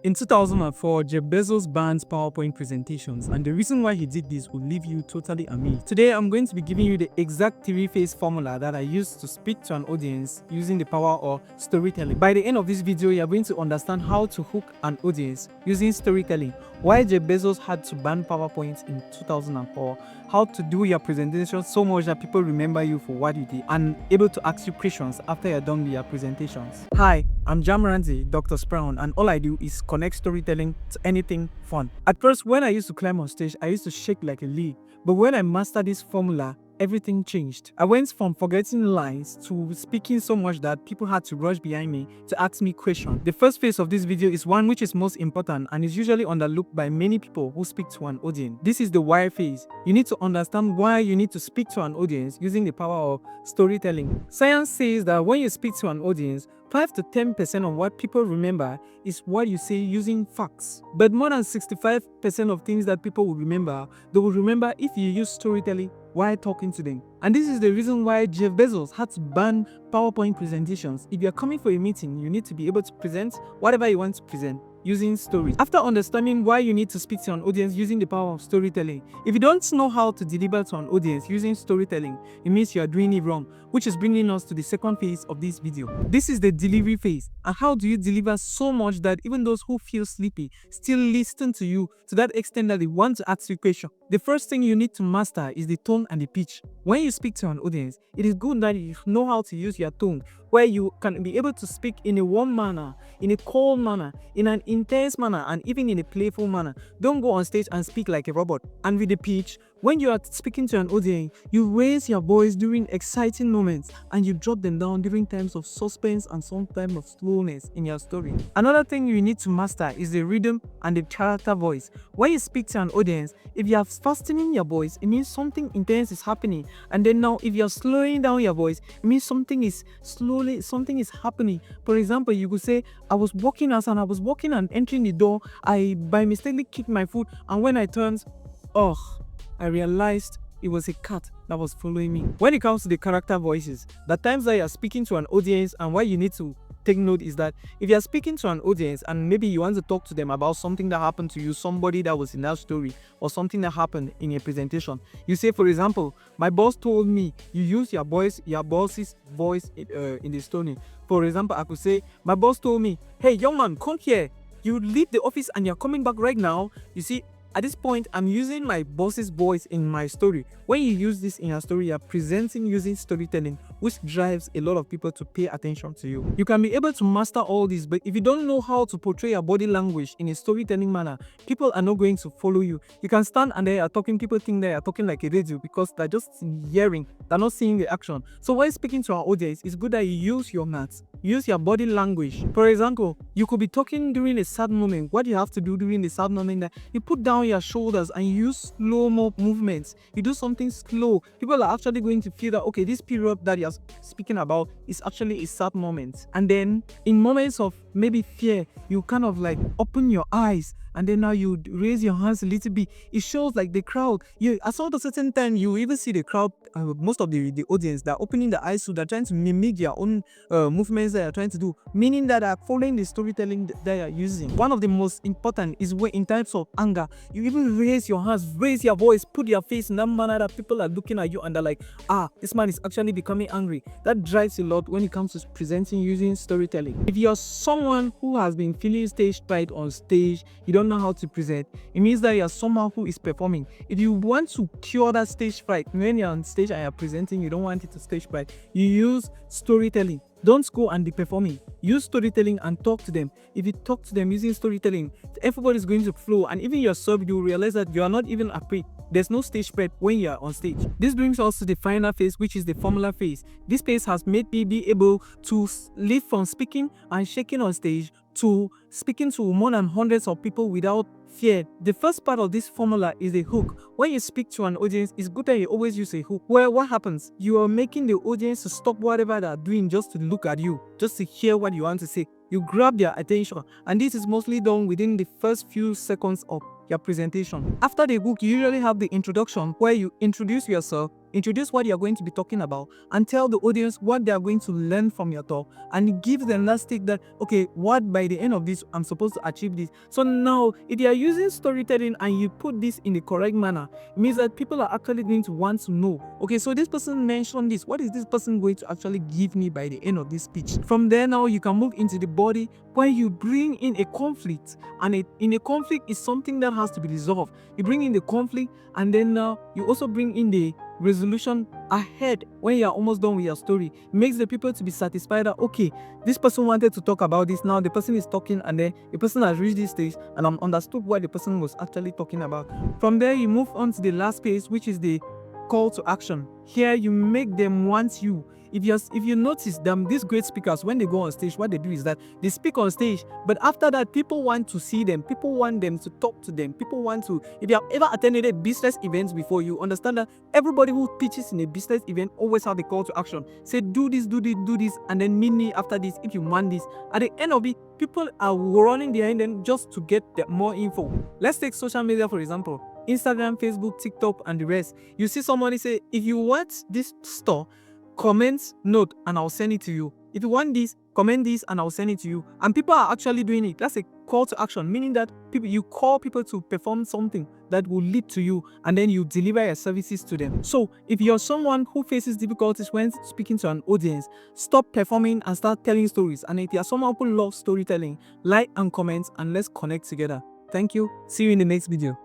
In 2004, Jeff Bezos banned PowerPoint presentations, and the reason why he did this will leave you totally amazed. Today, I'm going to be giving you the exact three-phase formula that I use to speak to an audience using the power of storytelling. By the end of this video, you're going to understand how to hook an audience using storytelling, why Jeff Bezos had to ban PowerPoint in 2004, how to do your presentation so much that people remember you for what you did, and able to ask you questions after you're done with your presentations. Hi, I'm Jam Ramsey, Dr. Sprown, and all I do is connect storytelling to anything fun. At first, when I used to climb on stage, I used to shake like a leaf. But when I mastered this formula, everything changed. I went from forgetting lines to speaking so much that people had to rush behind me to ask me questions. The first phase of this video is one which is most important and is usually underlooked by many people who speak to an audience. This is the why phase. You need to understand why you need to speak to an audience using the power of storytelling. Science says that when you speak to an audience, 5 to 10% of what people remember is what you say using facts. But more than 65% of things that people will remember, they will remember if you use storytelling while talking to them. And this is the reason why Jeff Bezos had to ban PowerPoint presentations. If you're coming for a meeting, you need to be able to present whatever you want to present using stories. After understanding why you need to speak to an audience using the power of storytelling, if you don't know how to deliver to an audience using storytelling, it means you are doing it wrong, which is bringing us to the second phase of this video. This is the delivery phase. And how do you deliver so much that even those who feel sleepy still listen to you to that extent that they want to ask you questions? The first thing you need to master is the tone and the pitch. When you speak to an audience, it is good that you know how to use your tone, where you can be able to speak in a warm manner, in a cold manner, in an intense manner, and even in a playful manner. Don't go on stage and speak like a robot. And with the pitch, when you are speaking to an audience, you raise your voice during exciting moments and you drop them down during times of suspense and some time of slowness in your story. Another thing you need to master is the rhythm and the character voice. When you speak to an audience, if you are fastening your voice, it means something intense is happening. And then now, if you're slowing down your voice, it means something is happening. For example, you could say, I was walking and entering the door, I by mistakenly kicked my foot, and when I turned, I realized it was a cat that was following me. When it comes to the character voices, the times that you are speaking to an audience and why you need to take note is that if you are speaking to an audience and maybe you want to talk to them about something that happened to you, somebody that was in that story, or something that happened in a presentation, you say, for example, my boss told me. You use your boss's voice in the story. For example, I could say, my boss told me, hey, young man, come here. You leave the office and you're coming back right now. You see, at this point, I'm using my boss's voice in my story. When you use this in your story, you're presenting using storytelling, which drives a lot of people to pay attention to you. You can be able to master all this, but if you don't know how to portray your body language in a storytelling manner, people are not going to follow you. You can stand and they are talking, people think they are talking like a radio because they're just hearing, they're not seeing the action. So when speaking to our audience, it's good that you use your maths, use your body language. For example, you could be talking during a sad moment. What you have to do during the sad moment, that you put down your shoulders and use slow-mo movements. You do something slow. People are actually going to feel that, okay, this period that you're speaking about is actually a sad moment. And then in moments of maybe fear, you kind of like open your eyes and then now you raise your hands a little bit. It shows like the crowd. At a certain time, you even see the crowd, most of the audience, they're opening the eyes, so they're trying to mimic their own movements that you're trying to do, meaning that they're following the storytelling that you're using. One of the most important is when in times of anger, you even raise your hands, raise your voice, put your face in that manner that people are looking at you and they're like, this man is actually becoming angry. That drives a lot when it comes to presenting using storytelling. If you're someone who has been feeling stage fright on stage, you don't know how to present, it means that you're someone who is performing. If you want to cure that stage fright, when you're on stage and you're presenting, you don't want it to stage fright, you use storytelling. Don't go and be performing. Use storytelling and talk to them. If you talk to them using storytelling, everybody's going to flow, and even yourself, you realize that you are not even afraid. There's no stage fright when you are on stage. This brings us to the final phase, which is the formula phase. This phase has made me be able to live from speaking and shaking on stage to speaking to more than hundreds of people without fear. The first part of this formula is a hook. When you speak to an audience, it's good that you always use a hook. Where what happens? You are making the audience to stop whatever they're doing just to look at you, just to hear what you want to say. You grab their attention, and this is mostly done within the first few seconds of your presentation. After the hook, you usually have the introduction, where you introduce yourself, introduce what you're going to be talking about, and tell the audience what they are going to learn from your talk, and give them that stake that, okay, what by the end of this, I'm supposed to achieve this. So now, if you are using storytelling and you put this in the correct manner, it means that people are actually going to want to know, okay, so this person mentioned this, what is this person going to actually give me by the end of this speech? From there, now you can move into the body, where you bring in a conflict, and in a conflict is something that has to be resolved. You bring in the conflict, and then now you also bring in the resolution ahead when you're almost done with your story. It makes the people to be satisfied that, okay, this person wanted to talk about this, now the person is talking, and then the person has reached this stage and I'm understood what the person was actually talking about. From there, you move on to the last phase, which is the call to action. Here you make them want you. If you notice them, these great speakers, when they go on stage, what they do is that they speak on stage, but after that, people want to see them, people want them to talk to them, people want to, if you have ever attended a business event before, you understand that everybody who pitches in a business event always have the call to action. Say, do this, and then meet me after this if you want this. At the end of it, people are running behind them just to get more info. Let's take social media, for example. Instagram, Facebook, TikTok, and the rest. You see somebody say, if you want this store, comment, note, and I'll send it to you. If you want this, comment this, and I'll send it to you. And people are actually doing it. That's a call to action, meaning that you call people to perform something that will lead to you, and then you deliver your services to them. So if you're someone who faces difficulties when speaking to an audience, stop performing and start telling stories. And if you're someone who loves storytelling, like and comment, and let's connect together. Thank you. See you in the next video.